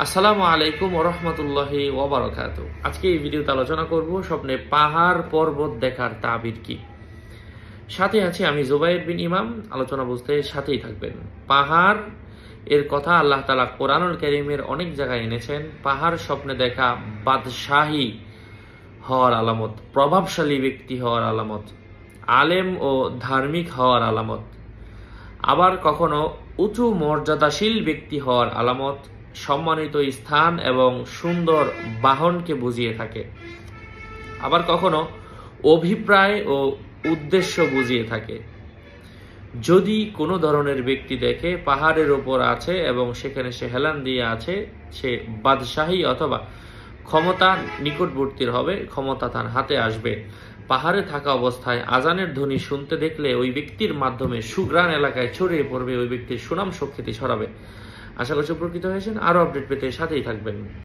আসসালামু আলাইকুম ওয়া রাহমাতুল্লাহি ওয়া বারাকাতুহু। আজকে এই ভিডিওতে আলোচনা করব স্বপ্নে পাহাড় পর্বত দেখার তাবির কি। সাথে আছি আমি জুবাইর বিন ইমাম। আলোচনা বুঝতে সাথেই থাকবেন। পাহাড় এর কথা আল্লাহ তাআলা কোরআনুল কারীমের অনেক জায়গায় এনেছেন। পাহাড় স্বপ্নে দেখা বাদশাহী হওয়ার আলামত, প্রভাবশালী ব্যক্তি হওয়ার আলামত, আলেম ও ধার্মিক হওয়ার আলামত, আবার কখনো উঁচু মর্যাদাশীল ব্যক্তি হওয়ার আলামত, সম্মানিত স্থান এবং সুন্দর বাহনকে বুঝিয়ে থাকে। আবার কখনো অভিপ্রায় ও উদ্দেশ্য বুঝিয়ে থাকে। যদি কোনো ধরনের ব্যক্তি দেখে পাহাড়ের ওপর আছে এবং সেখানে সে হেলান দিয়ে আছে, সে বাদশাহী অথবা ক্ষমতা নিকটবর্তীর হবে, ক্ষমতা তার হাতে আসবে। পাহাড়ে থাকা অবস্থায় আজানের ধ্বনি শুনতে দেখলে ওই ব্যক্তির মাধ্যমে সুগ্রাণ এলাকায় ছড়িয়ে পড়বে, ওই ব্যক্তির সুনাম সুখ্যাতি ছড়াবে। আশা করছি উপকৃত হয়েছেন। আরো আপডেট পেতে সাথেই থাকবেন।